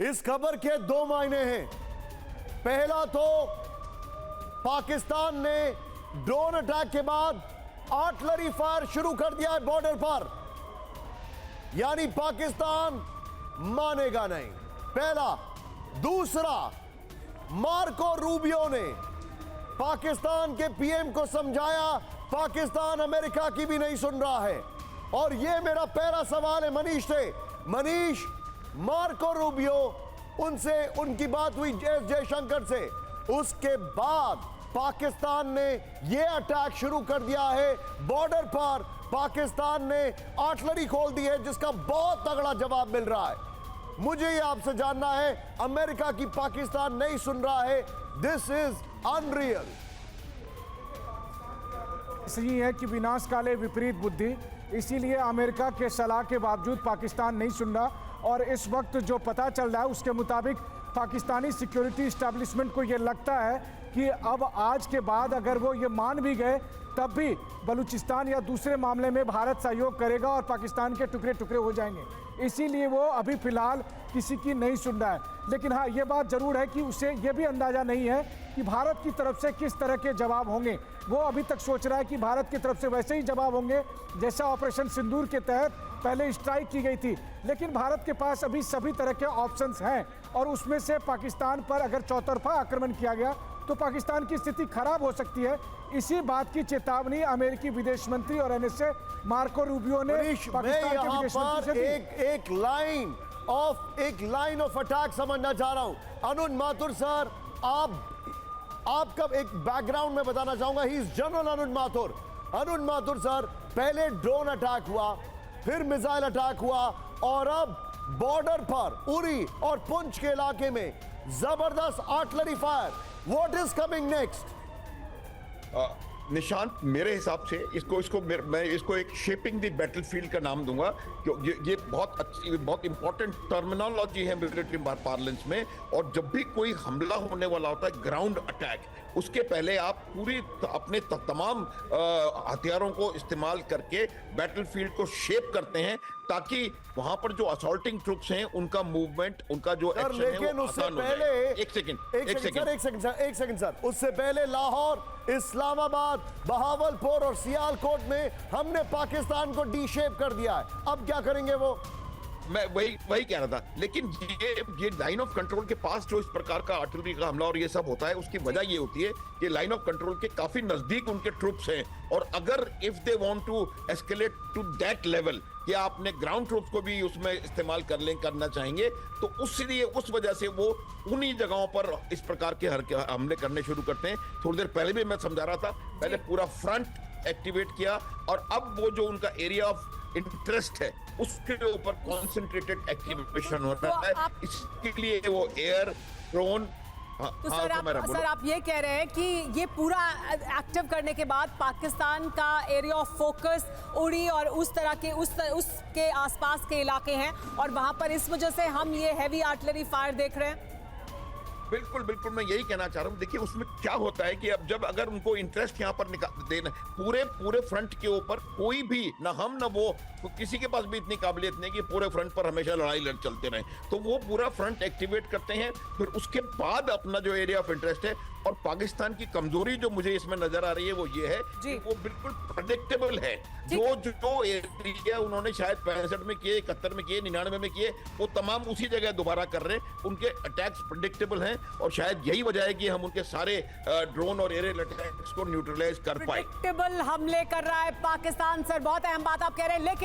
इस खबर के दो मायने हैं। पहला तो पाकिस्तान ने ड्रोन अटैक के बाद आर्टिलरी फायर शुरू कर दिया है बॉर्डर पर, यानी पाकिस्तान मानेगा नहीं। पहला। दूसरा, मार्को रूबियो ने पाकिस्तान के पीएम को समझाया, पाकिस्तान अमेरिका की भी नहीं सुन रहा है। और यह मेरा पहला सवाल है मनीष से। मनीष, मार्को रूबियो, उनसे उनकी बात हुई एस जयशंकर से, उसके बाद पाकिस्तान ने यह अटैक शुरू कर दिया है बॉर्डर पर। पाकिस्तान ने आर्टिलरी खोल दी है जिसका बहुत तगड़ा जवाब मिल रहा है। मुझे ये आपसे जानना है, अमेरिका की पाकिस्तान नहीं सुन रहा है, दिस इज अनरियल। सही है कि विनाश काले विपरीत बुद्धि, इसीलिए अमेरिका के सलाह के बावजूद पाकिस्तान नहीं सुन रहा। और इस वक्त जो पता चल रहा है उसके मुताबिक पाकिस्तानी सिक्योरिटी इस्टेब्लिशमेंट को ये लगता है कि अब आज के बाद अगर वो ये मान भी गए तब भी बलूचिस्तान या दूसरे मामले में भारत सहयोग करेगा और पाकिस्तान के टुकड़े टुकड़े हो जाएंगे। इसीलिए वो अभी फिलहाल किसी की नहीं सुन रहा है। लेकिन हाँ, ये बात जरूर है कि उसे ये भी अंदाजा नहीं है कि भारत की तरफ से किस तरह के जवाब होंगे। वो अभी तक सोच रहा है कि भारत की तरफ से वैसे ही जवाब होंगे जैसा ऑपरेशन सिंदूर के तहत पहले स्ट्राइक की गई थी। लेकिन भारत के पास अभी सभी तरह के ऑप्शंस हैं और उसमें से पाकिस्तान पर अगर चौतरफा आक्रमण किया गया तो पाकिस्तान की स्थिति खराब हो सकती है। इसी बात की चेतावनी अमेरिकी विदेश मंत्री और एनएसए मार्को रूबियो ने पाकिस्तान के विदेश मंत्री से दी। एक लाइन ऑफ अटैक समझना चाह रहा हूं। अनुज माथुर सर, आपका एक बैकग्राउंड में बताना चाहूंगा। He is general Anuj Mathur. Anuj Mathur sir, पहले ड्रोन अटैक हुआ, फिर मिसाइल अटैक हुआ और अब बॉर्डर पर उरी और पुंछ के इलाके में जबरदस्त artillery fire. What is coming next? Nishant, मेरे हिसाब से मैं इसको एक शेपिंग द बैटलफील्ड का नाम दूंगा, क्योंकि ये बहुत इंपॉर्टेंट टर्मिनोलॉजी है मिलिट्री पार्लेंस में। और जब भी कोई हमला होने वाला होता है, ग्राउंड अटैक, उसके पहले आप अपने तमाम हथियारों को इस्तेमाल करके बैटलफील्ड को शेप करते हैं ताकि वहां पर जो असॉल्टिंग ट्रुप्स हैं उनका मूवमेंट, उनका जो एक्शन है वो आसान हो जाए। एक सेकंड सर, उससे पहले लाहौर, इस्लामाबाद, बहावलपुर और सियालकोट में हमने पाकिस्तान को डी शेप कर दिया है। अब क्या करेंगे वो? मैं वही कह रहा था। लेकिन ये लाइन ऑफ कंट्रोल के पास जो इस प्रकार का आर्टिलरी का हमला और ये सब होता है, उसकी वजह ये होती है कि लाइन ऑफ कंट्रोल के काफी नजदीक उनके ट्रुप्स हैं। और अगर if they want to escalate to that level कि आपने ग्राउंड ट्रुप्स को भी उसमें इस्तेमाल करना चाहेंगे, तो उस वजह से वो उन्हीं जगहों पर इस प्रकार के हमले करने शुरू करते हैं। थोड़ी देर पहले भी मैं समझा रहा था, पहले पूरा फ्रंट एक्टिवेट किया और अब वो जो उनका एरिया ऑफ इंटरेस्ट है उसके ऊपर कॉन्सेंट्रेटेड एक्टिवेशन हो रहा है। इसके लिए वो एयर, ड्रोन। तो सर आप ये कह रहे हैं कि ये पूरा एक्टिव करने के बाद पाकिस्तान का एरिया ऑफ फोकस उड़ी और उस तरह के उसके आसपास के इलाके हैं और वहां पर इस वजह से हम ये हैवी आर्टिलरी फायर देख रहे हैं। बिल्कुल, मैं यही कहना चाह रहा हूँ। देखिए, उसमें क्या होता है कि अब अगर उनको इंटरेस्ट यहाँ पर देना, पूरे फ्रंट के ऊपर कोई भी ना हम ना वो, तो किसी के पास भी इतनी काबिलियत नहीं कि पूरे फ्रंट पर हमेशा लड़ाई चलते रहे। तो वो पूरा फ्रंट एक्टिवेट करते हैं, फिर उसके बाद अपना जो एरिया ऑफ इंटरेस्ट है। और पाकिस्तान की कमजोरी जो मुझे इसमें नजर आ रही है वो ये है कि वो बिल्कुल प्रेडिक्टेबल है। जो एरिया उन्होंने शायद 65 में किए, 71 में किए, 99 में किए, वो तमाम उसी जगह दोबारा कर रहे हैं। उनके अटैक्स प्रेडिक्टेबल हैं और शायद यही वजह है कि हम उनके सारे ड्रोन और एरियल अटैक्स को न्यूट्रलाइज कर पाए। प्रेडिक्टेबल हमले कर रहा है पाकिस्तान। सर, बहुत अहम बात आप कह रहे हैं, लेकिन